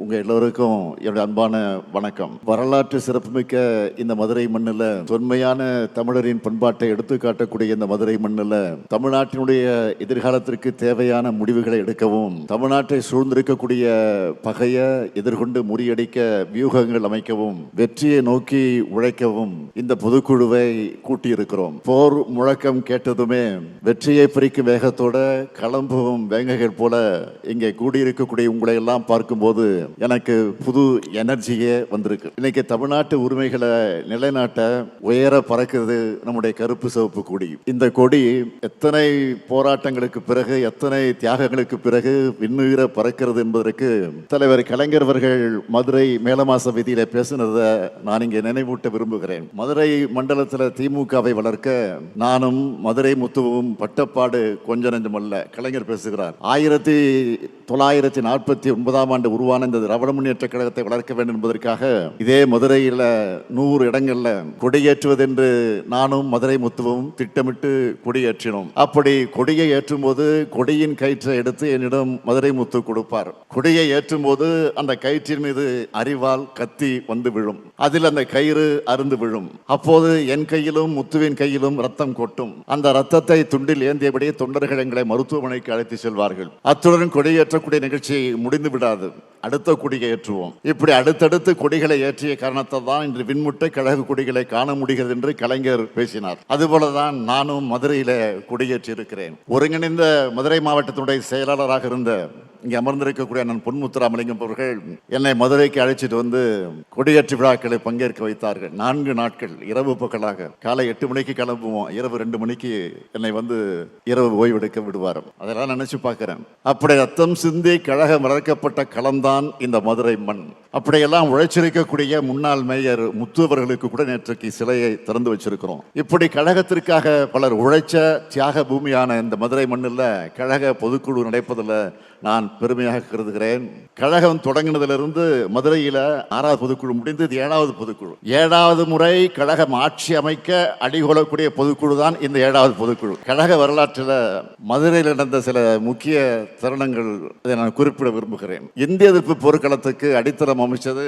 உங்க எல்லோருக்கும் என்னுடைய அன்பான வணக்கம். வரலாற்று சிறப்புமிக்க இந்த மதுரை மண்ணில் தொன்மையான தமிழரின் பண்பாட்டை எடுத்து காட்டக்கூடிய இந்த மதுரை மண்ணில் தமிழ்நாட்டினுடைய எதிர்காலத்திற்கு தேவையான முடிவுகளை எடுக்கவும், தமிழ்நாட்டை சூழ்ந்திருக்கக்கூடிய பகையை எதிர்கொண்டு முறியடிக்க வியூகங்கள் அமைக்கவும், வெற்றியை நோக்கி உழைக்கவும் இந்த பொதுக்குழுவை கூட்டியிருக்கிறோம். போர் முழக்கம் கேட்டதுமே வெற்றியை பறிக்கும் வேகத்தோட கிளம்பும் வேங்கைகள் போல இங்கே கூடியிருக்கக்கூடிய உங்களை எல்லாம் பார்க்கும்போது எனக்கு புது எனர்ஜியே வந்திருக்கு. இன்னைக்கு தமிழ்நாட்டு உரிமைகளை நிலைநாட்ட உயர பறக்கிறது நம்முடைய கருப்பு சிவப்பு கொடி. இந்த கொடி எத்தனை போராட்டங்களுக்கு பிறகு, எத்தனை தியாகங்களுக்கு பிறகு விண்ணுயிர பறக்கிறது என்பதற்கு தலைவர் கலைஞர் அவர்கள் மதுரை மேலமாச வீதியில பேசினதை நான் இங்கே நினைவூட்ட விரும்புகிறேன். மதுரை மண்டலத்தில் திமுகவை வளர்க்க நானும் மதுரை முத்துவும் பட்டப்பாடு கொஞ்ச நெஞ்சமல்ல. கலைஞர் பேசுகிறார். 1949 உருவான இந்த திராவிட முன்னேற்ற கழகத்தை வளர்க்க வேண்டும் என்பதற்காக இதே மதுரையில் 100 இடங்கள்ல கொடியேற்றுவதென்று நானும் மதுரை முத்துவும் திட்டமிட்டு கொடியேற்றினோம். அப்படி கொடியை ஏற்றும் போது கொடியின் கயிற்றை எடுத்து என்னிடம் மதுரை முத்து கொடுப்பார். கொடியை ஏற்றும் போது அந்த கயிற்றின் மீது அரிவாள் கத்தி வந்து விழும். அதில் அந்த கயிறு அருந்து விழும். அப்போது என் கையிலும் முத்துவின் கையிலும் ரத்தம் கொட்டும். அந்த ரத்தத்தை துண்டில் ஏந்தியபடியே தொண்டர்கள் எங்களை மருத்துவமனைக்கு அழைத்து செல்வார்கள். அத்துடன் கொடியேற்றக்கூடிய நிகழ்ச்சி முடிந்து விடாது. அடுத்த கொடியை ஏற்றுவோம். இப்படி அடுத்தடுத்து கொடிகளை ஏற்றிய காரணத்தால் தான் இன்று விண்முட்டை கழக கொடிகளை காண முடிகிறது என்று கலைஞர் பேசினார். அதுபோலதான் நானும் மதுரையில கொடியேற்றி இருக்கிறேன். ஒருங்கிணைந்த மதுரை மாவட்டத்தினுடைய செயலாளராக இருந்த இங்கே அமர்ந்திருக்கக்கூடிய அண்ணன் பொன்முத்துராமலிங்கம் அவர்கள் என்னை மதுரைக்கு அழைச்சிட்டு வந்து கொடியேற்று விழாக்களை பங்கேற்க வைத்தார்கள். 4 நாட்கள் இரவு பகலாக. காலை 8 மணிக்கு கிளம்புவோம், இரவு 2 மணிக்கு என்னை வந்து இரவு ஓய்வெடுக்க விடுவார். அதெல்லாம் நினைச்சு பார்க்கிறேன். அப்படி ரத்தம் சிந்தி கழகம் வளர்க்கப்பட்ட களம்தான் இந்த மதுரை மண். அப்படியெல்லாம் உழைச்சிருக்கக்கூடிய முன்னாள் மேயர் முத்து அவர்களுக்கு கூட நேற்றைக்கு சிலையை திறந்து வச்சிருக்கிறோம். இப்படி கழகத்திற்காக பலர் உழைச்ச தியாக பூமியான இந்த மதுரை மண்ணில் கழக பொதுக்குழு நடப்பதில் நான் பெருமையாக கருதுகிறேன். கழகம் தொடங்கினதிலிருந்து மதுரையில் 6வது பொதுக்குழு முடிந்து இது 7வது பொதுக்குழு. 7வது முறை கழகம் ஆட்சி அமைக்க அடிகொள்ளக்கூடிய பொதுக்குழு தான் இந்த 7வது பொதுக்குழு. கழக வரலாற்றில் மதுரையில் நடந்த சில முக்கிய தருணங்கள் இதை நான் குறிப்பிட விரும்புகிறேன். இந்திய எதிர்ப்பு போர்க்களத்துக்கு அடித்தளம் அமைச்சது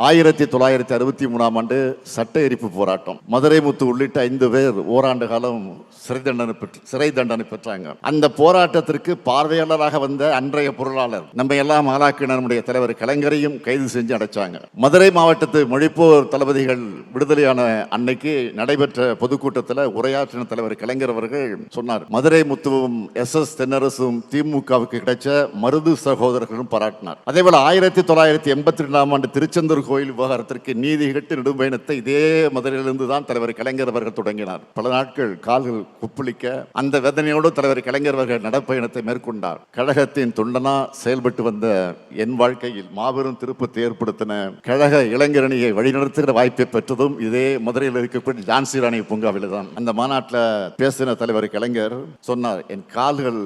1963 ஆண்டு சட்ட எரிப்பு போராட்டம். மதுரை முத்து உள்ளிட்ட 5 பேர் ஓராண்டு காலம் சிறை தண்டனை பெற்றாங்க. அந்த போராட்டத்திற்கு பார்வையாளராக வந்த அன்றைய பொருளாளர் நம்ம எல்லாம் ஆளாக்கின நம்முடைய தலைவர் கலைஞரையும் கைது செஞ்சு அடைச்சாங்க. மதுரை மாவட்டத்து மொழிப்போர் தளபதிகள் விடுதலையான அன்னைக்கு நடைபெற்ற பொதுக்கூட்டத்தில் உரையாற்றின தலைவர் கலைஞர் அவர்கள் சொன்னார், மதுரை முத்துவும் SS தென்னரசும் திமுகவுக்கு கிடைச்ச மருது சகோதரர்களும் பாராட்டினார். அதேபோல 1982 ஆண்டு திருச்செந்தூர் கோயில் விவகாரத்திற்கு நீதி கட்டு நெடும்பயணத்தை இதே மதுரையிலிருந்து தான் தலைவர் கலைஞர் அவர்கள் தொடங்கினார். பல நாட்கள் கால்கள் குப்பளிக்க அந்த வேதனையோடு தலைவர் கலைஞர் அவர்கள் நடப்பயணத்தை மேற்கொண்டார். கழகத்தின் தொண்டனா செயல்பட்டு வந்த என் வாழ்க்கையில் மாபெரும் திருப்பத்தை ஏற்படுத்தின கழக இளைஞரணியை வழிநடத்துகிற வாய்ப்பை பெற்றதும் இதே மதுரையில் இருக்கக்கூடிய ஜான்சி ராணி பூங்காவில் தான். அந்த மாநாட்டில் பேசின தலைவர் கலைஞர் சொன்னார், என் கால்கள்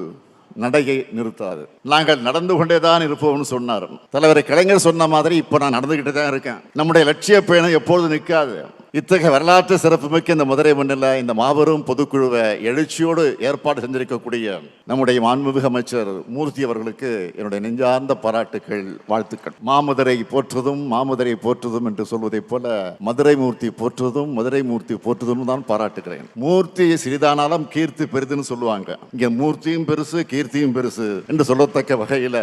நடையை நிறுத்தாது, நாங்கள் நடந்து கொண்டேதான் இருப்போம்னு சொன்னார். தலைவர் கலைஞர் சொன்ன மாதிரி இப்ப நான் நடந்துகிட்டு தான் இருக்கேன். நம்முடைய லட்சிய பயணம் எப்பொழுது நிற்காது. இத்தகைய வரலாற்று சிறப்புமிக்க இந்த மதுரை மண்ணில் இந்த மாபெரும் பொதுக்குழுவை எழுச்சியோடு ஏற்பாடு செஞ்சிருக்கக்கூடிய நம்முடைய மாண்புமிகு அமைச்சர் மூர்த்தி அவர்களுக்கு என்னுடைய நெஞ்சார்ந்த பாராட்டுக்கள், வாழ்த்துக்கள். மாமதுரை போற்றுதும் மாமதுரை போற்றுதும் என்று சொல்வதை போல மதுரை மூர்த்தி போற்றுதும் மதுரை மூர்த்தி போற்றுதும் தான் பாராட்டுகிறேன். மூர்த்தி சிறிதானாலும் கீர்த்தி பெரிதுன்னு சொல்லுவாங்க. இங்க மூர்த்தியும் பெருசு கீர்த்தியும் பெருசு என்று சொல்லத்தக்க வகையில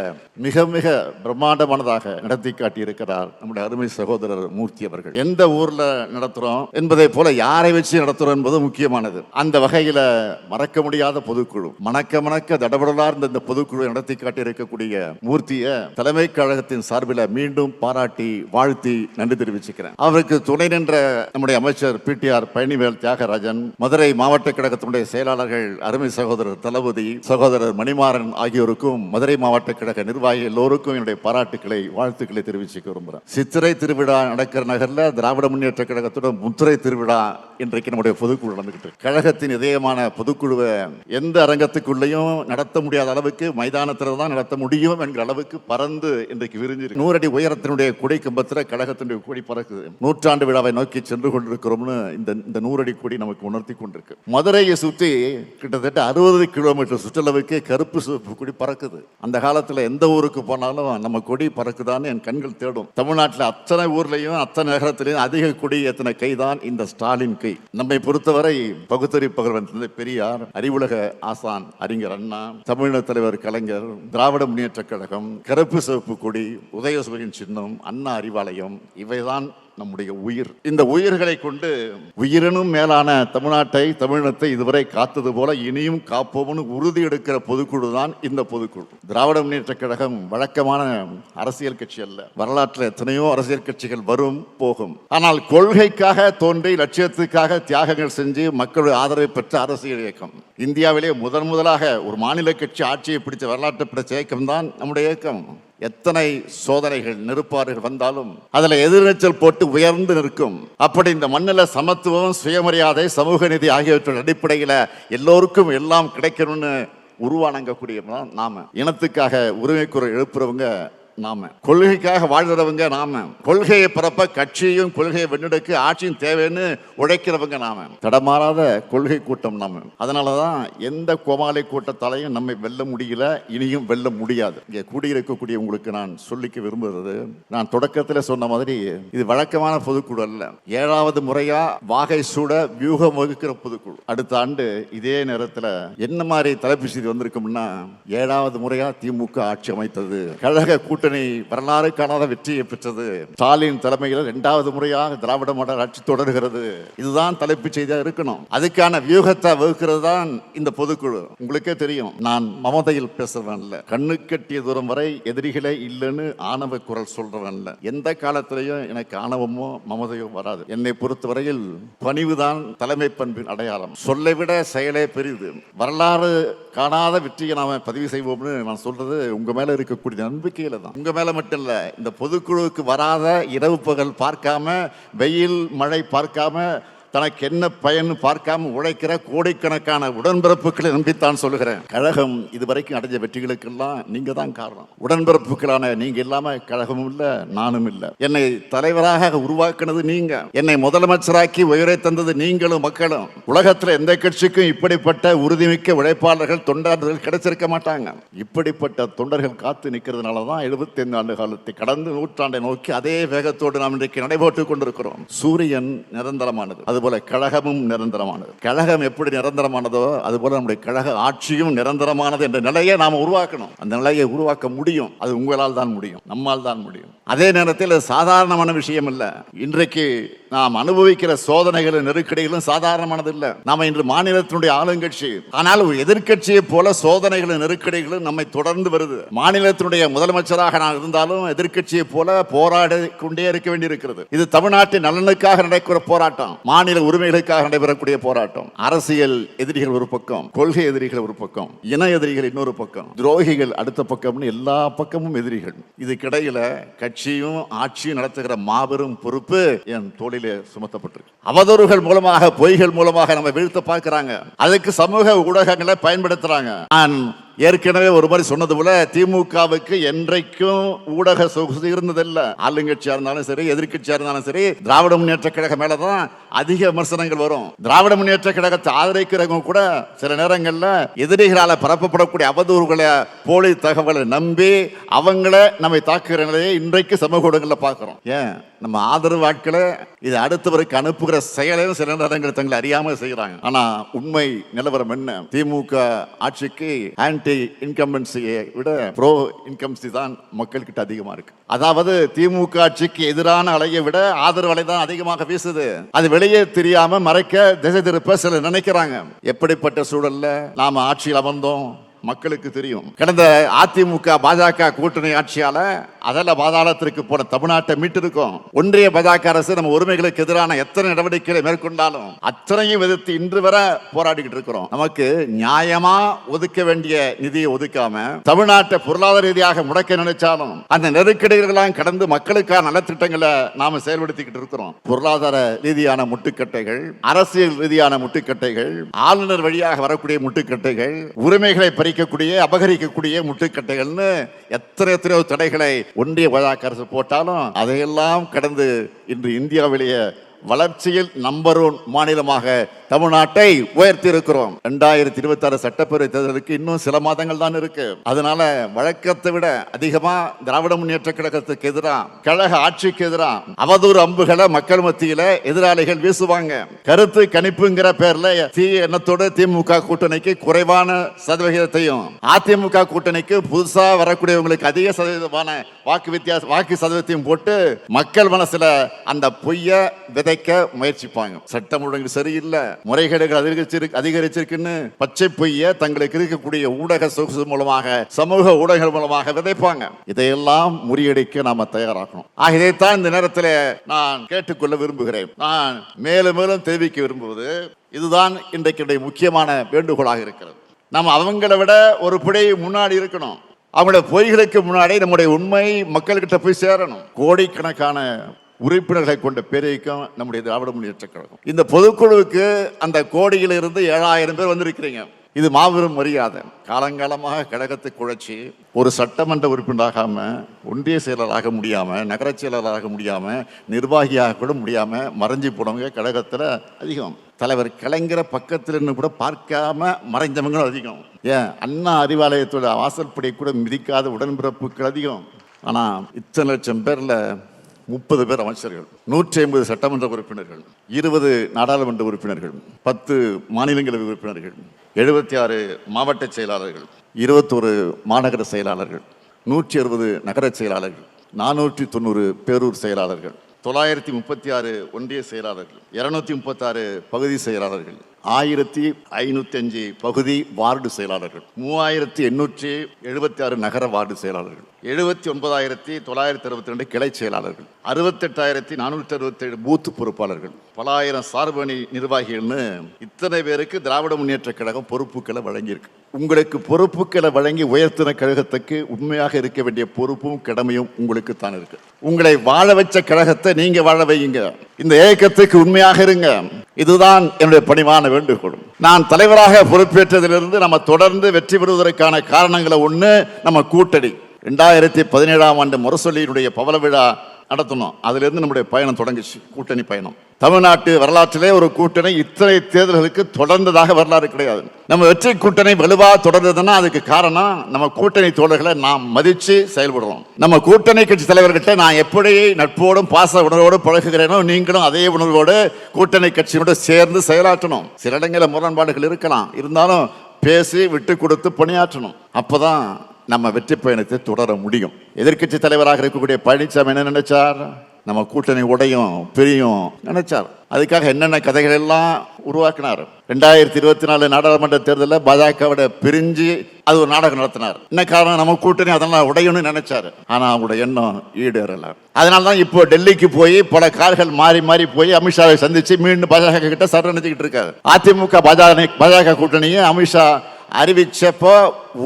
மிக மிக பிரம்மாண்டமானதாக நடத்தி காட்டியிருக்கிறார் நம்முடைய அருமை சகோதரர் மூர்த்தி அவர்கள். எந்த ஊர்ல நடத்துறோம் என்பதை போல யாரை வச்சு நடத்துறோம் என்பது முக்கியமானது. அந்த வகையில மறக்க முடியாத பொதுக்குழு, மணக்க மணக்க தடபடலார்ந்த இந்த பொதுக்குழு நடத்தி காட்டியிருக்கக்கூடிய மூர்த்தியை தலைமை கழகத்தின் சார்பில் மீண்டும் பாராட்டி வாழ்த்தி நன்றி தெரிவிச்சுக்கிறேன். அவருக்கு துணை நின்ற நம்முடைய அமைச்சர் PTR பழனிவேல் தியாகராஜன், மதுரை மாவட்ட கழகத்தினுடைய செயலாளர்கள் அருமை சகோதரர் தளபதி, சகோதரர் மணிமாறன் ஆகியோருக்கும் மதுரை மாவட்ட கழக நிர்வாகிகள் எல்லோருக்கும் என்னுடைய பாராட்டுக்களை, வாழ்த்துக்களை தெரிவிச்சுக்க விரும்புகிறேன். சித்திரை திருவிழா நடக்கிற நகர்ல திராவிட முன்னேற்ற கழகத்தோட வருடம் முத்திரை திருவிழா இன்றைக்கு நம்முடைய பொதுக்குழு நடந்துகிட்டு இருக்கு. கழகத்தின் இதயமான பொதுக்குழுவை எந்த அரங்கத்துக்குள்ளேயும் நடத்த முடியாத அளவுக்கு மைதானத்தில் தான் நடத்த முடியும் என்கிற அளவுக்கு பறந்து இன்றைக்கு விரிஞ்சிருக்கு. 100 அடி உயரத்தினுடைய கொடி கம்பத்தில் கழகத்தினுடைய கொடி பறக்குது. நூற்றாண்டு விழாவை நோக்கி சென்று கொண்டிருக்கிறோம்னு இந்த 100 அடி கொடி நமக்கு உணர்த்தி கொண்டிருக்கு. மதுரையை சுற்றி கிட்டத்தட்ட 60 கிலோமீட்டர் சுற்றளவுக்கு கருப்பு சிவப்பு கொடி பறக்குது. அந்த காலத்தில் எந்த ஊருக்கு போனாலும் நம்ம கொடி பறக்குதான்னு என் கண்கள் தேடும். தமிழ்நாட்டில் அத்தனை ஊர்லையும் அத்தனை நகரத்திலையும் அதிக கொடி ஏற்றின கைதான் இந்த ஸ்டாலின் கை. நம்மை பொறுத்தவரை பகுத்தறி பகல்வன் பெரியார், அறிவுலக ஆசான் அறிஞர் அண்ணா, தமிழக தலைவர் கலைஞர், திராவிட முன்னேற்ற கழகம், கருப்பு சிவப்பு கொடி, உதயசூரியன் சின்னம், அண்ணா அறிவாலயம், இவைதான் நம்முடைய உயிர். இந்த உயிர்களை கொண்டு உயிரினும் மேலான தமிழ்நாட்டை தமிழினத்தை இதுவரை காத்தது போல இனியும் காப்போம்னு உறுதி எடுக்கிற பொதுக்குழு தான் இந்த பொதுக்குழு. திராவிட முன்னேற்ற கழகம் வழக்கமான அரசியல் கட்சி அல்ல. வரலாற்றில் எத்தனையோ அரசியல் கட்சிகள் வரும் போகும். ஆனால் கொள்கைக்காக தோன்றி லட்சியத்துக்காக தியாகங்கள் செஞ்சு மக்களுடைய ஆதரவை பெற்ற அரசியல் இயக்கம். இந்தியாவிலே முதலாக ஒரு மாநில கட்சி ஆட்சியை பிடிச்ச வரலாற்றை பிடிச்ச இயக்கம் தான் நம்முடைய இயக்கம். எத்தனை சோதனைகள் நெருப்பாறுகள் வந்தாலும் அதுல எதிர்நீச்சல் போட்டு உயர்ந்து நிற்கும். அப்படி இந்த மண்ணில் சமத்துவம், சுயமரியாதை, சமூக நீதி ஆகியவற்றின் அடிப்படையில் எல்லோருக்கும் எல்லாம் கிடைக்கணும்னு உருவானங்கக்கூடிய நாம. இனத்துக்காக உரிமை குரல் எழுப்புறவங்க நாம. கொள்கைக்காக வாழ்கிறவங்க நாம. கொள்கையை பரப்ப கட்சியும் கொள்கையை வென்றெடுக்க ஆட்சியும் தேவைன்னு உழைக்கிறவங்க நாம. தடமாறாத கொள்கை கூட்டம் நாம. அதனாலதான் எந்த கோமாளி கூட்டத்தாலையும் நம்மை வெல்ல முடியல, இனியும் வெல்ல முடியாது. இங்கே கூடியிருக்கக்கூடிய உங்களுக்கு நான் சொல்லிக்க விரும்புகிறது, நான் தொடக்கத்தில் சொன்ன மாதிரி இது வழக்கமான பொதுக்குழு அல்ல. 7வது முறையா வாகை சூட வியூகம் வகுக்கிற பொதுக்குழு. அடுத்த ஆண்டு இதே நேரத்தில் என்ன மாதிரி தலைப்பு செய்தி வந்திருக்கும்னா, 7வது முறையா திமுக ஆட்சி அமைத்தது, கழக கூட்டணி வரலாறு காணாத வெற்றியை பெற்றது, ஸ்டாலின் தலைமையில் 2வது முறையாக திராவிட மாடல் ஆட்சி தொடர்கிறது. இதுதான் தலைப்பு செய்தியா இருக்கணும். அதுக்கான வியூகத்தை வகுக்கிறது தான் இந்த பொதுக்குழு. உங்களுக்கே தெரியும், நான் மமதையில் பேசுறவன் இல்ல, கண்ணு கட்டிய தூரம் வரை எதிரிகளே இல்லைன்னு ஆணவ குரல் சொல்றவன் இல்ல. எந்த காலத்திலையும் எனக்கு ஆணவமோ மமதையோ வராது. என்னை பொறுத்தவரையில் பணிவுதான் தலைமை பண்பின் அடையாளம். சொல்லை விட செயலே பெரிது. வரலாறு காணாத வெற்றியை நாம பதிவு செய்வோம்னு நான் சொல்றது உங்க மேல இருக்கக்கூடிய நம்பிக்கையில தான். உங்க மேல மட்டும் இல்ல, இந்த பொதுக்குழுவுக்கு வராத இரவு பகல் பார்க்காம, வெயில் மழை பார்க்காம, தனக்கு என்ன பயன் பார்க்காம உழைக்கிற கோடிக்கணக்கான உடன்பிறப்புகளை நம்பித்தான் சொல்லுகிறேன். கழகம் இதுவரைக்கும் அடைஞ்ச வெற்றிகளுக்கெல்லாம் நீங்க தான் காரணம். உடன்பிறப்புகளான நீங்க இல்லாம கழகமும் இல்ல, நானும் இல்ல. என்னை தலைவராக உருவாக்குனது நீங்க, என்னை முதலமைச்சராக்கி உயரை தந்தது நீங்களும் மக்களும். உலகத்தில் எந்த கட்சிக்கும் இப்படிப்பட்ட உறுதிமிக்க உழைப்பாளர்கள், தொண்டாளர்கள் கிடைச்சிருக்க மாட்டாங்க. இப்படிப்பட்ட தொண்டர்கள் காத்து நிற்கிறதுனாலதான் 75 ஆண்டு காலத்தை கடந்து நூற்றாண்டை நோக்கி அதே வேகத்தோடு நாம் இன்றைக்கு நடைபெற்றுக் கொண்டிருக்கிறோம். சூரியன் நிரந்தரமானது, அதுபோல கழகமும் நிரந்தரமானது. கழகம் எப்படி நிரந்தரமானதோ அதுபோல நம்முடைய கழக ஆட்சியும் நிரந்தரமானது என்ற நிலையை நாம் உருவாக்கணும். அந்த நிலையை உருவாக்க முடியும். அது உங்களால் தான் முடியும், நம்மால் தான் முடியும். அதே நேரத்தில் சாதாரணமான விஷயம் இல்லை. இன்றைக்கு நாம் அனுபவிக்கிற சோதனைகளும் நெருக்கடிகளும் சாதாரணமானது இல்லை. நாம இன்று மாநிலத்தினுடைய ஆளுங்கட்சி, ஆனால் ஒரு எதிர்கட்சியை போல சோதனைகளும் நெருக்கடிகளும் நம்மை தொடர்ந்து வருது. மாநிலத்தினுடைய முதலமைச்சராக நான் இருந்தாலும் எதிர்கட்சியை போல போராடி கொண்டே இருக்க வேண்டியிருக்கிறது. இது தமிழ்நாட்டின் நலனுக்காக நடக்கிற போராட்டம், மாநில உரிமைகளுக்காக நடைபெறக்கூடிய போராட்டம். அரசியல் எதிரிகள் ஒரு பக்கம், கொள்கை எதிரிகள் ஒரு பக்கம், இன எதிரிகள் இன்னொரு பக்கம், துரோகிகள் அடுத்த பக்கம்னு எல்லா பக்கமும் எதிரிகள். இதுக்கிடையில கட்சியும் ஆட்சியும் நடத்துகிற மாபெரும் பொறுப்பு என் தோளிலே சுமத்தப்பட்டிருக்கு. அவதூறுகள் மூலமாக, பொய்கள் மூலமாக நம்ம வீழ்த்த பார்க்கிறாங்க. அதுக்கு சமூக ஊடகங்களை பயன்படுத்துறாங்க. நான் ஏற்கனவே ஒரு மாதிரி சொன்னது போல திமுகவுக்கு என்றைக்கும் ஊடக சொகுசு இருந்ததில்லை. ஆளுங்கட்சியா இருந்தாலும் சரி, எதிர்கட்சியா இருந்தாலும் சரி, திராவிட முன்னேற்ற கழகம் மேலதான் அதிக விமர்சனங்கள் வரும். திராவிட முன்னேற்ற கழகத்தை ஆதரிக்கிறவங்க கூட சில நேரங்கள்ல எதிரிகளால பரப்பப்படக்கூடிய அவதூறுகளை, போலி தகவலை நம்பி அவங்கள நம்மை தாக்குகிற நிலையை இன்றைக்கு சமூக ஊடகங்களில் பார்க்கிறோம். ஏன் நம்ம ஆதரவு ஆட்களை இது அடுத்தவருக்கு அனுப்புகிற செயலையும் சில நேரங்கள் தங்களை அறியாமல் செய்யறாங்க. ஆனா உண்மை நிலவரம் என்ன? திமுக ஆட்சிக்கு ஆன்டி இன்கம்பன்சியை விட ப்ரோ இன்கம்பன்சி தான் மக்கள்கிட்ட அதிகமா இருக்கு. அதாவது திமுக ஆட்சிக்கு எதிரான அலையை விட ஆதரவு அலை தான் அதிகமாக வீசுது. அது வெளியே தெரியாம மறைக்க, திசை திருப்ப சிலர் நினைக்கிறாங்க. எப்படிப்பட்ட சூழல்ல நாம ஆட்சியில் அமர்ந்தோம் மக்களுக்கு தெரியும். கடந்த அதிமுக பாஜக கூட்டணி ஆட்சியால அதல பாதாளத்திற்கு போன தமிழ்நாட்டை மீட்டிருக்கோம். ஒன்றிய பாஜக அரசு நம்ம உரிமைகளுக்கு எதிரான எத்தனை நடவடிக்கைகளை மேற்கொண்டாலும் அத்தனையும் எதிர்த்து இன்று வரை போராடிக்கிட்டு இருக்கிறோம். நமக்கு நியாயமா ஒதுக்க வேண்டிய நிதியை ஒதுக்காம தமிழ்நாட்டை பொருளாதார ரீதியாக முடக்க நினைச்சாலும் அந்த நெருக்கடிகளெல்லாம் கடந்து மக்களுக்கான நலத்திட்டங்களை நாம செயல்படுத்திக்கிட்டு இருக்கிறோம். பொருளாதார ரீதியான முட்டுக்கட்டைகள், அரசியல் ரீதியான முட்டுக்கட்டைகள், ஆளுநர் வழியாக வரக்கூடிய முட்டுக்கட்டைகள், உரிமைகளை பறிக்கக்கூடிய அபகரிக்கக்கூடிய முட்டுக்கட்டைகள்னு எத்தனையோ தடைகளை ஒன்றிய பாஜக அரசு போட்டாலும் அதையெல்லாம் கடந்து இன்று இந்தியாவிலேயே வளர்ச்சியில் நம்பர் 1 மாநிலமாக தமிழ்நாட்டை உயர்த்தி இருக்கிறோம். 2026 சட்டப்பேரவை தேர்தலுக்கு இன்னும் சில மாதங்கள் தான் இருக்கு. அதனால வழக்கத்தை விட அதிகமா திராவிட முன்னேற்ற கழகத்துக்கு எதிராக, கழக ஆட்சிக்கு எதிராக அவதூறு அம்புகளை மக்கள் மத்தியில எதிராளிகள் வீசுவாங்க. கருத்து கணிப்புங்கிற பேர்ல எண்ணத்தோடு திமுக கூட்டணிக்கு குறைவான சதவிகிதத்தையும், அதிமுக கூட்டணிக்கு புதுசா வரக்கூடியவங்களுக்கு அதிக சதவீதமான வாக்கு சதவீதத்தையும் போட்டு மக்கள் மனசுல அந்த பொய்ய விதைக்க முயற்சிப்பாங்க. சட்டம் ஒழுங்கு சரியில்லை, முறைகேடுகள் அதிகரிச்சிருக்குன்னு பச்சை பொய்ய தங்களுக்கு இருக்கக்கூடிய ஊடக சொகுசு மூலமாக, சமூக ஊடகங்கள் மூலமாக விதைப்பாங்க. இதையெல்லாம் முறியடிக்க நாம தயாராகணும். இதைத்தான் இந்த நேரத்தில் நான் கேட்டுக்கொள்ள விரும்புகிறேன். நான் மேலும் மேலும் தெரிவிக்க விரும்புவது இதுதான் இன்றைக்கு முக்கியமான வேண்டுகோளாக இருக்கிறது. நம்ம அவங்களை விட ஒரு பிழை முன்னாடி இருக்கணும். அவங்களுடைய பொய்களுக்கு முன்னாடி நம்முடைய உண்மை மக்கள்கிட்ட போய் சேரணும். கோடிக்கணக்கான உறுப்பினர்களை கொண்ட பேரைக்கும் நம்முடைய திராவிட முன்னேற்ற கழகம். இந்த பொதுக்குழுவுக்கு அந்த கோடியிலிருந்து 7000 பேர் வந்திருக்கிறீங்க. இது மாபெரும் மரியாதை. காலங்காலமாக கழகத்தை குழைச்சி ஒரு சட்டமன்ற உறுப்பினராகாம, ஒன்றிய செயலராக முடியாம, நகர செயலராக முடியாம, நிர்வாகியாக கூட முடியாம மறைஞ்சி போனவங்க கழகத்தில் அதிகம். தலைவர் கலைஞரை பக்கத்தில் இருந்து கூட பார்க்காம மறைஞ்சவங்களும் அதிகம். ஏன் அண்ணா அறிவாலயத்தோட வாசல்படி கூட மிதிக்காத உடன்பிறப்புகள் அதிகம். ஆனால் இத்தனை லட்சம் பேர்ல 30 பேர் அமைச்சர்கள், 150 சட்டமன்ற உறுப்பினர்கள், 20 நாடாளுமன்ற உறுப்பினர்கள், 10 மாநிலங்களவை உறுப்பினர்கள், 76 மாவட்ட செயலாளர்கள், 21 மாநகர செயலாளர்கள், 160 நகர செயலாளர்கள், 490 பேரூர் செயலாளர்கள், 936 ஒன்றிய செயலாளர்கள், 236 பகுதி செயலாளர்கள், 1505 பகுதி வார்டு செயலாளர்கள், 3876 நகர வார்டு செயலாளர்கள், 79962 கிளை செயலாளர்கள், 68467 பூத்து பொறுப்பாளர்கள், பலாயிரம் சார்பணி நிர்வாகிகள்னு இத்தனை பேருக்கு திராவிட முன்னேற்ற கழகம் பொறுப்புகளை வழங்கியிருக்கு. உங்களுக்கு பொறுப்புகளை வழங்கி உயர்த்தின கழகத்துக்கு உண்மையாக இருக்க வேண்டிய பொறுப்பும் கடமையும் உங்களுக்கு தான் இருக்கு. உங்களை வாழ வச்ச கழகத்தை நீங்க வாழ வையுங்க. இந்த இயக்கத்துக்கு உண்மையாக இருங்க. இதுதான் என்னுடைய பணிவான வேண்டுகோள். நான் தலைவராக பொறுப்பேற்றதிலிருந்து நம்ம தொடர்ந்து வெற்றி பெறுவதற்கான காரணங்களை ஒண்ணு, நம்ம கூட்டணி. 2017ஆம் ஆண்டு முரசொலியினுடைய பவள விழா நடத்தணும். அதிலிருந்து நம்முடைய பயணம் தொடங்கிச்சு, கூட்டணி பயணம். தமிழ்நாட்டு வரலாற்றிலே ஒரு கூட்டணி இத்தனை தேர்தல்களுக்கு தொடர்ந்ததாக வரலாறு கிடையாது. நம்ம வெற்றி கூட்டணி வலுவா தொடர்ந்ததுன்னா அதுக்கு காரணம் நம்ம கூட்டணி தோழர்களை நாம் மதிச்சு செயல்படுறோம். நம்ம கூட்டணி கட்சி தலைவர்கிட்ட நான் எப்படி நட்போடும் பாச உணர்வோடு பழகுகிறேனோ நீங்களும் அதே உணர்வோடு கூட்டணி கட்சியோடு சேர்ந்து செயலாற்றணும். சில இடங்களில் முரண்பாடுகள் இருக்கலாம், இருந்தாலும் பேசி விட்டு கொடுத்து பணியாற்றணும். அப்பதான் நம்ம வெற்றி பயணத்தை தொடர முடியும். எதிர்க்கட்சி தலைவராக இருக்கக்கூடிய பழனிசாமி என்ன நினைச்சார்? நம்ம கூட்டணி உடையும் பிரியும் நினைச்சார். அதுக்காக என்னென்ன கதைகள் எல்லாம் உருவாக்கினார். 2024 நாடாளுமன்ற தேர்தலில் பாஜகவோட பிரிஞ்சு அது ஒரு நாடகம் நடத்தினார். என்ன காரணம்? நம்ம கூட்டணி அதெல்லாம் உடையும்னு நினைச்சாரு. ஆனா அவங்களோட எண்ணம் ஈடேறல. அதனாலதான் இப்போ டெல்லிக்கு போய் பல கார்கள் மாறி மாறி போய் அமித்ஷாவை சந்திச்சு மீண்டும் பாஜக கிட்ட சரணடைஞ்சுக்கிட்டு இருக்காரு. அதிமுக பாஜக கூட்டணியை அமித்ஷா அறிவிச்சப்போ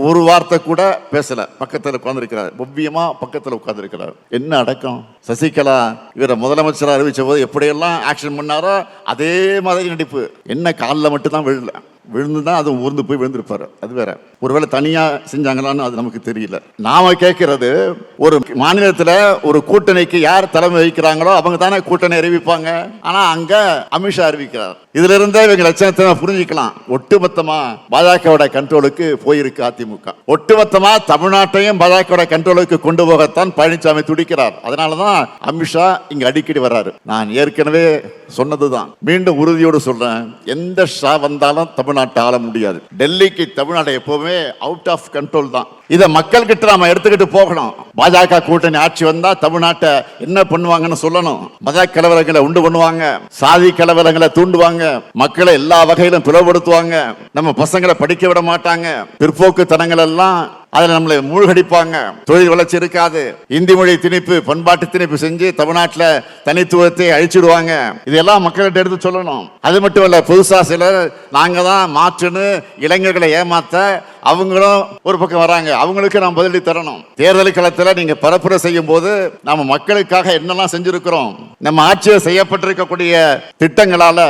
ஒரு வார்த்தை கூட பேசல. பக்கத்தில் உட்கார்ந்துருக்கிறார், ஒவ்வியமா பக்கத்தில் உட்கார்ந்துருக்கிறார். என்ன அடக்கம்! சசிகலா இவரை முதலமைச்சராக அறிவிச்ச போது எப்படியெல்லாம் ஆக்ஷன் பண்ணாரோ அதே மாதிரி நடிப்பு. என்ன காலில் மட்டும்தான் விழுந்துதான் அது ஊர்ந்து போய் விழுந்திருப்பாரு. அது வேற. ஒருவேளை தனியா செஞ்சாங்களான்னு அது நமக்கு தெரியல. நாம கேட்கிறது, ஒரு மாநிலத்தில் ஒரு கூட்டணிக்கு யார் தலைமை வகிக்கிறாங்களோ அவங்க தானே கூட்டணி அறிவிப்பாங்க. ஆனா அங்க அமித்ஷா அறிவிக்கிறார். இதுல இருந்தே இவங்க லட்சணத்தை புரிஞ்சுக்கலாம். ஒட்டுமொத்தமா பாஜகவோட கண்ட்ரோலுக்கு போயிருக்கு அதிமுக. ஒட்டுமொத்தமா தமிழ்நாட்டையும் பாஜகவோட கண்ட்ரோலுக்கு கொண்டு போகத்தான் பழனிசாமி துடிக்கிறார். அதனாலதான் அமித்ஷா இங்க அடிக்கடி வர்றாரு. நான் ஏற்கனவே சொன்னதுதான், மீண்டும் உறுதியோடு சொல்றேன், எந்த ஷா வந்தாலும் தமிழ்நாட்டை ஆள முடியாது. டெல்லிக்கு தமிழ்நாடு எப்பவுமே அவுட் ஆஃப் கண்ட்ரோல் தான். இதை மக்கள் கிட்ட நாம எடுத்துக்கிட்டு போகணும். பாஜக கூட்டணி ஆட்சி வந்தா தமிழ்நாட்டை என்ன பண்ணுவாங்கன்னு சொல்லணும். மத கலவரங்களை உண்டு பண்ணுவாங்க, சாதி கலவரங்களை தூண்டுவாங்க, மக்களை எல்லா வகையிலும் பிளவுபடுத்துவாங்க, நம்ம பசங்களை படிக்க விட மாட்டாங்க, பிற்போக்கு தனங்கள் எல்லாம் அதுல நம்மளை மூழ்கடிப்பாங்க, தொழில் வளர்ச்சி இருக்காது, இந்தி மொழி திணிப்பு பண்பாட்டு திணிப்பு செஞ்சு தமிழ்நாட்டில் தனித்துவத்தை அழிச்சிடுவாங்க. இதெல்லாம் மக்கள்கிட்ட எடுத்து சொல்லணும். அது மட்டும் இல்ல, புதுசா சிலர் நாங்க தான் மாற்றுன்னு இளைஞர்களை ஏமாத்த அவங்களும் ஒரு பக்கம் வராங்க. அவங்களுக்கு நாம் பதிலடி தரணும். தேர்தல் களத்தில் நீங்க பரப்புரை செய்யும் போது நாம மக்களுக்காக என்னெல்லாம் செஞ்சிருக்கிறோம், நம்ம ஆட்சியில் செய்யப்பட்டிருக்கக்கூடிய திட்டங்களால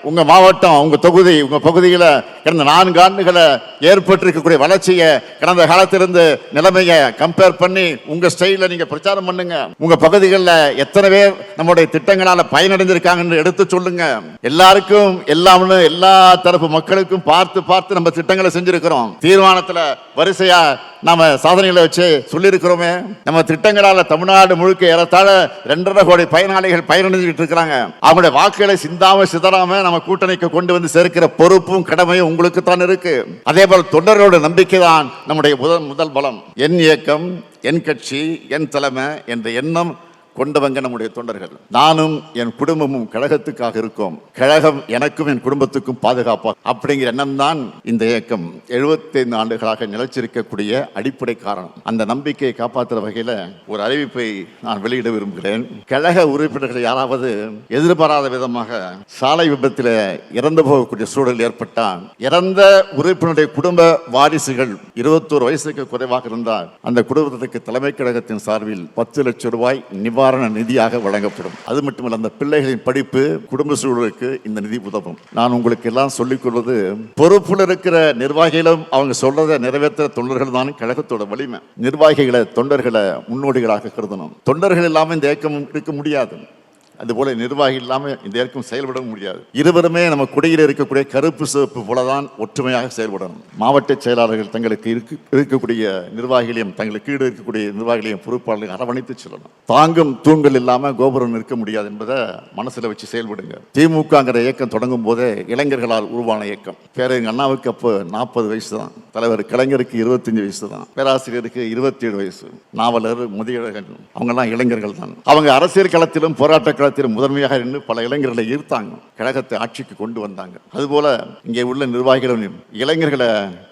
உங்க மாவட்டம், உங்க தொகுதி, உங்க பகுதியில கடந்த 4 ஆண்டுகளை ஏற்பட்டிருக்கக்கூடிய வளர்ச்சியை, கடந்த காலத்திலிருந்து நிலைமையை கம்பேர் பண்ணி உங்க ஸ்டைல நீங்க பிரச்சாரம் பண்ணுங்க. உங்க பகுதிகளில் எத்தனை பேர் நம்முடைய திட்டங்களால பயனடைந்திருக்காங்கன்னு எடுத்து சொல்லுங்க. எல்லாருக்கும் எல்லாம்னு எல்லா தரப்பு மக்களுக்கும் பார்த்து பார்த்து நம்ம திட்டங்களை செஞ்சிருக்கிறோம். தீர்மானத்துல வரிசையா நாம சாதனைகளை வச்சு சொல்லி இருக்கிறோமே. நம்ம திட்டங்களால தமிழ்நாடு முழுக்க ஏறத்தாழ 2.5 கோடி பயனாளிகள் பயனடைஞ்சிட்டு இருக்கிறாங்க. அவங்களுடைய வாக்குகளை சிந்தாம சிதறாம நம்ம கூட்டணிக்கு கொண்டு வந்து சேர்க்கிற பொறுப்பும் கடமையும் உங்களுக்கு தான் இருக்கு. அதே போல தொண்டர்களோட நம்பிக்கை தான் நம்முடைய முதல் பலம். என் இயக்கம், என் கட்சி, என் தலைமை என்ற எண்ணம் கொண்டவங்க நம்முடைய தொண்டர்கள். நானும் என் குடும்பமும் கழகத்துக்காக இருக்கோம், கழகம் எனக்கும் என் குடும்பத்துக்கும் பாதுகாப்பா அப்படிங்கிற எண்ணம் தான் இந்த இயக்கம் 75 ஆண்டுகளாக நிலைச்சிருக்கக்கூடிய அடிப்படை காரணம். அந்த நம்பிக்கையை காப்பாற்றுற வகையில் ஒரு அறிவிப்பை நான் வெளியிட விரும்புகிறேன். கழக உறுப்பினர்கள் யாராவது எதிர்பாராத விதமாக சாலை விபத்தில் இறந்து போகக்கூடிய சூழல் ஏற்பட்டால், இறந்த உறுப்பினருடைய குடும்ப வாரிசுகள் 21 வயசுக்கு குறைவாக இருந்தால் அந்த குடும்பத்துக்கு தலைமை கழகத்தின் சார்பில் 10 லட்சம் ரூபாய் நிவாரண நிதியாக வழங்கப்படும். அது மட்டுமல்ல, அந்த பிள்ளைகளின் படிப்பு, குடும்ப சூழலுக்கு இந்த நிதி உதவும். நான் உங்களுக்கு எல்லாம் சொல்லிக் கொள்வது, பொறுப்புல இருக்கிற நிர்வாகிகளும் அவங்க சொல்றதை நிறைவேற்ற தொண்டர்கள் தான் கழகத்தோட வலிமை. நிர்வாகிகளை, தொண்டர்களை முன்னோடிகளாக கருதணும். தொண்டர்கள் இல்லாமல் இந்த இயக்கம் இருக்க முடியாது. அதுபோல நிர்வாகி இல்லாமல் இந்த இயக்கம் செயல்பட முடியாது. இருவருமே நம்ம குடியில் இருக்கக்கூடிய கருப்பு சிவப்பு போலதான் ஒற்றுமையாக செயல்படணும். மாவட்ட செயலாளர்கள் தங்களுக்கு இருக்கக்கூடிய நிர்வாகிகளையும், தங்களுக்கு கீழே இருக்கக்கூடிய நிர்வாகிகளையும், பொறுப்பாளர்களையும் அரவணைத்து செல்லணும். தாங்கும் தூண்கள் இல்லாம கோபுரம் நிற்க முடியாது என்பதை மனசுல வச்சு செயல்படுங்க. திமுகங்கிற இயக்கம் தொடங்கும் போதே இளைஞர்களால் உருவான இயக்கம். பேரறிஞர் அண்ணாவுக்கு அப்போ 40 வயசு தான், தலைவர் கலைஞருக்கு 25 வயசு தான், பேராசிரியருக்கு 27 வயசு, நாவலர், முதியழகன் அவங்கெல்லாம் இளைஞர்கள் தான். அவங்க அரசியல் களத்திலும் போராட்ட முதன்மையாக இருந்து பல இளைஞர்களை ஈர்த்தாங்க, கழகத்தை ஆட்சிக்கு கொண்டு வந்தாங்க. அதுபோல இங்கே உள்ள நிர்வாகிகளும் இளைஞர்களை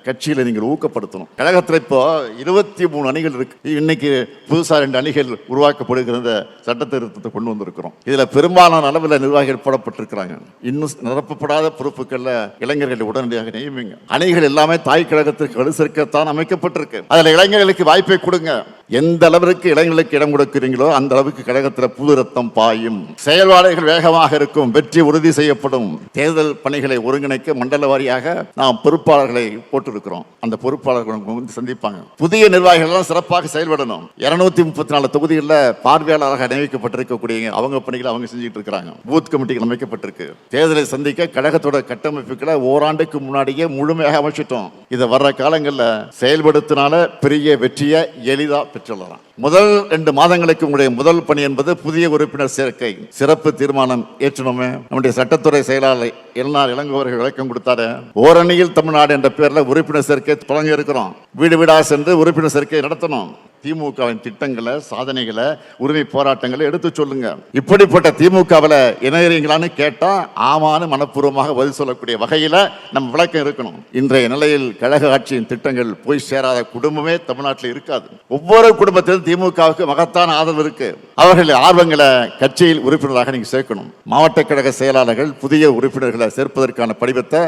கட்சியில நீங்கள் ஊக்கப்படுத்தணும். கழகத்தில் இப்போ 23 அணிகள் இருக்கு. இன்னைக்கு புதுசா 2 அணிகள் உருவாக்கப்படுகிற சட்ட திருத்தத்தை கொண்டு வந்திருக்கிறோம். இதுல பெரும்பாலான அளவில் நிர்வாகிகள் போடப்பட்டிருக்கிறாங்க. இன்னும் நிரப்பப்படாத பொறுப்புகள்ல இளைஞர்களை உடனடியாக நியமிங்க. அணிகள் எல்லாமே தாய் கழகத்திற்கு வலு சேர்க்கத்தான் அமைக்கப்பட்டிருக்கு. அதுல இளைஞர்களுக்கு வாய்ப்பை கொடுங்க. எந்த அளவிற்கு இளைஞர்களுக்கு இடம் கொடுக்கிறீங்களோ அந்த அளவுக்கு கழகத்தில் புது ரத்தம் பாயும். செயல்பாடுகள் வேகமாக இருக்கும், வெற்றி உறுதி செய்யப்படும். தேர்தல் பணிகளை ஒருங்கிணைக்க மண்டல வாரியாக நாம் பொறுப்பாளர்களை போட்டிருக்கிறோம். அந்த பொறுப்பாளர்கள் வந்து சந்திப்பாங்க. புதிய நிர்வாகிகள் எல்லாம் சிறப்பாக செயல்படணும். 234 தொகுதிகளில் பார்வையாளராக நியமிக்கப்பட்டிருக்கக்கூடிய அவங்க பணிகளை அவங்க செஞ்சுட்டு இருக்கிறாங்க. பூத் கமிட்டிகள் அமைக்கப்பட்டிருக்கு. தேர்தலை சந்திக்க கழகத்தோட கட்டமைப்புகளை ஓராண்டுக்கு முன்னாடியே முழுமையாக அமைச்சிட்டோம். இதை வர்ற காலங்களில் செயல்படுத்தினால பெரிய வெற்றியை எளிதா பெற்றுள்ளலாம். முதல் 2 மாதங்களுக்கு உங்களுடைய முதல் பணி என்பது புதிய உறுப்பினர் சேர்க்கை. சிறப்பு தீர்மானம் ஏற்றணுமே. நம்முடைய சட்டத்துறை செயலாளர் எல்நாள் இளங்கோவர்கள் விளக்கம் கொடுத்தாரு. ஓரணியில் தமிழ்நாடு என்ற பேர்ல உறுப்பினர் சேர்க்கை தொடங்கி இருக்கிறோம். வீடு வீடா சென்று உறுப்பினர் சேர்க்கை நடத்தணும். திமுகவின் திட்டங்களை, சாதனைகளை, உரிமை போராட்டங்களை எடுத்து சொல்லுங்க. இப்படிப்பட்ட திமுகவில் இணையறீங்களான்னு கேட்டா ஆமான்னு மனப்பூர்வமாக பதில் சொல்லக்கூடிய வகையில நம்ம விளக்கம் இருக்கணும். இன்றைய நிலையில் கழக ஆட்சியின் திட்டங்கள் போய் சேராத குடும்பமே தமிழ்நாட்டில் இருக்காது. ஒவ்வொரு குடும்பத்திலும் திமுகவுக்கு மகத்தான ஆதரவு இருக்கு. அவர்கள் ஆர்வங்களை கட்சியில் உறுப்பினராக நீங்க சேர்க்கணும். மாவட்ட கழக செயலாளர்கள் புதிய உறுப்பினர்களை சேர்ப்பதற்கான படிவத்தை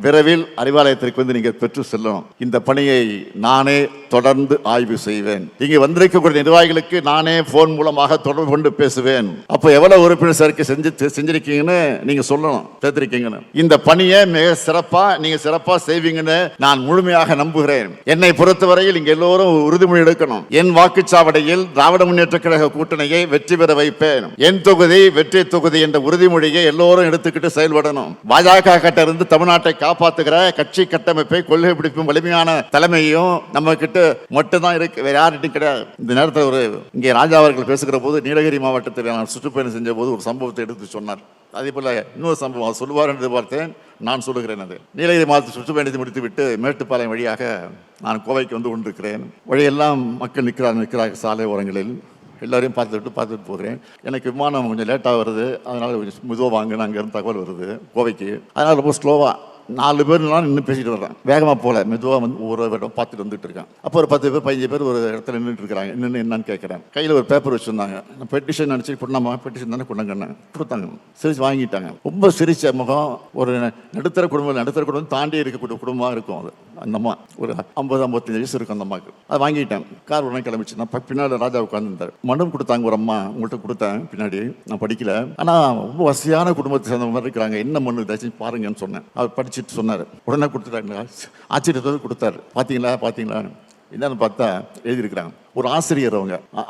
விரைவில் அறிவாலயத்திற்கு வந்து நீங்க பெற்று செல்லணும். இந்த பணியை நானே தொடர்ந்து ஆய்வு செய்வேன். இங்க வந்திருக்கக்கூடிய நிர்வாகிகளுக்கு நானே போன் மூலமாக தொடர்பு கொண்டு பேசுவேன். அப்ப எவ்வளவு உறுப்பினர் சேர்க்கை செஞ்சிருக்கீங்கன்னு நீங்க சொல்லணும், சேர்த்திருக்கீங்கன்னு. இந்த பணியை மிக சிறப்பா நீங்க சிறப்பா செய்வீங்கன்னு நான் முழுமையாக நம்புகிறேன். என்னை பொறுத்தவரையில் இங்க எல்லோரும் உறுதிமொழி எடுக்கணும். என் வாக்குச்சாவடியில் திராவிட முன்னேற்ற கழக கூட்டணியை வெற்றி பெற வைப்பேன். என் தொகுதி வெற்றி தொகுதி என்ற உறுதிமொழியை எல்லோரும் எடுத்துக்கிட்டு செயல்படணும். பாஜக கிட்ட இருந்து தமிழ்நாட்டை காப்பாத்துகிற கட்சி கட்டமைப்பை கொள்கை பிடிப்பும் வலிமையான தலைமையும் நம்ம கிட்ட மட்டும்தான் இருக்கு, வேற யார்கிட்டும் கிடையாது. இந்த நேரத்தில் இங்கே ராஜா அவர்கள் பேசுகிற போது நீலகிரி மாவட்டத்தில் நான் சுற்றுப்பயணம் செஞ்ச போது ஒரு சம்பவத்தை எடுத்து சொன்னார். அதே போல இன்னொரு சம்பவம் சொல்லுவார் என்று பார்த்தேன், நான் சொல்லுகிறேன். அது நீலகிரி மாவட்ட சுற்றுப்பயணத்தை முடித்து விட்டு மேட்டுப்பாளையம் வழியாக நான் கோவைக்கு வந்து கொண்டிருக்கிறேன். வழியெல்லாம் மக்கள் நிற்கிறார்கள் சாலை ஓரங்களில். எல்லாரையும் பார்த்துட்டு போகிறேன். எனக்கு விமானம் கொஞ்சம் லேட்டாக வருது, அதனால் கொஞ்சம் மெதுவாக வாங்கினு அங்கேருந்து தகவல் வருது கோவைக்கு. அதனால் ரொம்ப ஸ்லோவாக 4 பேர்லாம் இன்னும் பேசிட்டு வர்றேன். வேகமாக போகல, மெதுவாக வந்து ஒரு இடம் பார்த்துட்டு வந்துட்டு இருக்கேன். அப்போ ஒரு 10 பேர் 15 பேர் ஒரு இடத்துல நின்றுட்டு இருக்கிறாங்க. என்னன்னு கேட்குறேன். கையில் ஒரு பேப்பர் வச்சுருந்தாங்க. நான் பெட்டிஷன் நினச்சி கொண்டாமா, பெட்டிஷன் தானே கொண்டாங்கன்னு கொடுத்தாங்க. சிரிச்சு வாங்கிட்டாங்க. ரொம்ப சிரிச்ச முகம். ஒரு நடுத்தர குடும்பம் தாண்டி இருக்கக்கூடிய குடும்பமாக இருக்கும். அது அந்த அம்மா ஒரு 50-55 வயசு இருக்கும் அந்த அம்மாவுக்கு. அதை வாங்கிட்டேன். கார் உடனே கிளம்பிச்சு. நான் பின்னாடி ராஜா உட்காந்துருந்தார். மனு கொடுத்தாங்க ஒரு அம்மா, உங்கள்கிட்ட கொடுத்தேன் பின்னாடி. நான் படிக்கல, ஆனால் ரொம்ப வசதியான குடும்பத்தை சேர்ந்த மாதிரி இருக்கிறாங்க. என்ன மனு தயவுச்சு பாருங்கன்னு சொன்னேன். அவர் படிச்சுட்டு சொன்னார். உடனே கொடுத்துட்டாங்க. ஆச்சரியத்தோடு கொடுத்தாரு. பார்த்தீங்களா என்னன்னு பார்த்தா எழுதியிருக்கிறாங்க. ஒரு ஆசிரியர்,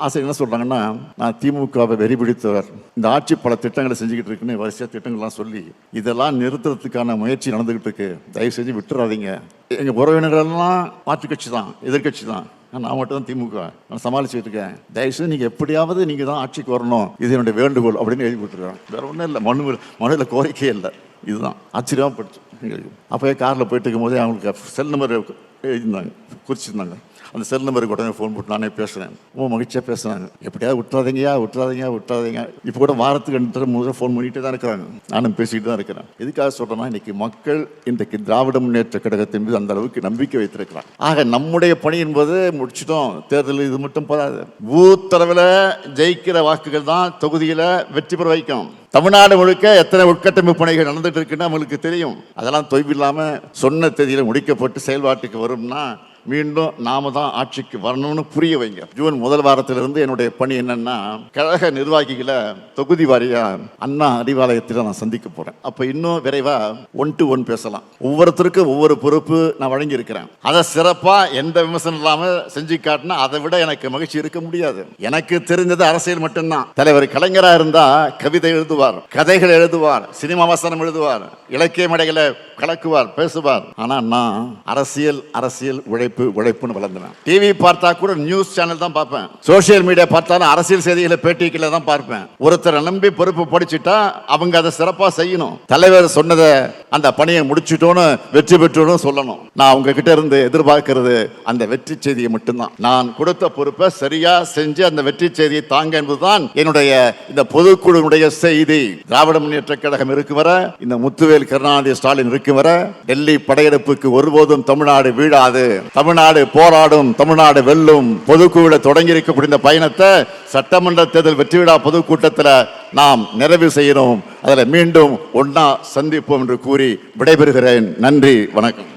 ஆசிரியர் என்ன சொல்றாங்கன்னா, நான் திமுகவை வெறி பிடித்தவர், இந்த ஆட்சி பல திட்டங்களை செஞ்சுக்கிட்டு இருக்குன்னு வரிசையாக திட்டங்கள்லாம் சொல்லி இதெல்லாம் நிறுத்துறதுக்கான முயற்சி நடந்துகிட்டு இருக்கு, தயவு செஞ்சு விட்டுறாதீங்க. எங்கள் உறவினர்கள்லாம் மாற்று கட்சி தான், எதிர்கட்சி தான், நான் மட்டும் தான் திமுக, நான் சமாளிச்சுட்டு இருக்கேன், தயவுசெய்து நீங்கள் எப்படியாவது நீங்கள் தான் ஆட்சிக்கு வரணும், இது என்னுடைய வேண்டுகோள் அப்படின்னு எழுதி விட்டுருக்காங்க. வேற ஒன்றும் இல்லை, மனுவில் கோரிக்கையே இல்லை. இதுதான் ஆச்சரியமாக படிச்சு. அப்போயே காரில் போயிட்டு இருக்கும் போதே அவங்களுக்கு செல் நம்பர் எழுதியிருந்தாங்க, குறிச்சிருந்தாங்க. அந்த செல் நம்பருக்கு உடனே ஃபோன் போட்டு நானே பேசுகிறேன். ரொம்ப மகிழ்ச்சியாக பேசுகிறாங்க. எப்படியாவது விட்டுறாதீங்க. இப்போ கூட வாரத்துக்கு 2 முறை ஃபோன் பண்ணிகிட்டே தான் இருக்கிறாங்க. நானும் பேசிக்கிட்டு தான் இருக்கிறேன். எதுக்காக சொல்கிறேன்னா, இன்றைக்கி மக்கள் இன்றைக்கு திராவிட முன்னேற்ற கழகத்தின் மீது அந்த அளவுக்கு நம்பிக்கை வைத்திருக்கிறாங்க. ஆக நம்முடைய பணி என்பது முடிச்சிட்டோம். தேர்தல் இது மட்டும் போதாது. பூத்தளவில் ஜெயிக்கிற வாக்குகள் தான் தொகுதியில் வெற்றி பெற வைக்கும். தமிழ்நாடு முழுக்க எத்தனை உட்கட்டமைப்பு பணிகள் நடந்துட்டு இருக்குன்னு நம்மளுக்கு தெரியும். அதெல்லாம் தொய்வில்லாமல் சொன்ன தேதியில் முடிக்கப்பட்டு செயல்பாட்டுக்கு வரும்னா மீண்டும் நாம தான் ஆட்சிக்கு வரணும்னு புரிய வைங்க. ஜூன் 1 வாரத்திலிருந்து என்னுடைய பணி என்னன்னா, கழக நிர்வாகிகளை தொகுதி வாரியா அண்ணா அறிவாலயத்தில் நான் சந்திக்க போறேன். அப்ப இன்னும் விரைவா 1-to-1 பேசலாம். ஒவ்வொருத்தருக்கும் ஒவ்வொரு பொறுப்பு நான் வழங்கி இருக்கிறேன். அதை சிறப்பா எந்த விமர்சனம் இல்லாம செஞ்சு காட்டினா அதை விட எனக்கு மகிழ்ச்சி இருக்க முடியாது. எனக்கு தெரிஞ்சது அரசியல் மட்டும்தான். தலைவர் கலைஞரா இருந்தா கவிதை எழுதுவார், கதைகள் எழுதுவார், சினிமா வசனம் எழுதுவார், இலக்கிய மேடைகளை கலக்குவார், பேசுவார். ஆனா நான் அரசியல் உழைப்புன்னு வளர்ந்தேன். டிவி பார்த்தா கூட நியூஸ் சேனல் தான் பார்ப்பேன். சோசியல் மீடியா பார்த்தாலும் அரசியல் செய்திகளை பேட்டிகளை தான் பார்ப்பேன். ஒருத்தரை நம்பி பொறுப்பு படிச்சுட்டா அவங்க அதை சிறப்பாக செய்யணும். தலைவர் சொன்னதை அந்த பணியை முடிச்சுட்டோன்னு வெற்றி பெற்றோன்னு சொல்லணும். நான் அவங்க கிட்ட இருந்து எதிர்பார்க்கிறது அந்த வெற்றி செய்தியை மட்டும்தான். நான் கொடுத்த பொறுப்பை சரியா செஞ்சு அந்த வெற்றி செய்தியை தாங்க என்பதுதான் என்னுடைய இந்த பொதுக்குழுவுடைய செய்தி. திராவிட முன்னேற்ற கழகம் இருக்கும் வர, இந்த முத்துவேல் கருணாநிதி ஸ்டாலின் இருக்கும் வர, டெல்லி படையெடுப்புக்கு ஒருபோதும் தமிழ்நாடு வீழாது. தமிழ்நாடு போராடும், தமிழ்நாடு வெல்லும். பொதுக்குழுவில் தொடங்கி இருக்கக்கூடிய இந்த பயணத்தை சட்டமன்ற தேர்தல் வெற்றி விழா பொதுக்கூட்டத்தில் நாம் நிறைவு செய்யணும். அதில் மீண்டும் ஒன்னா சந்திப்போம் என்று கூறி விடைபெறுகிறேன். நன்றி, வணக்கம்.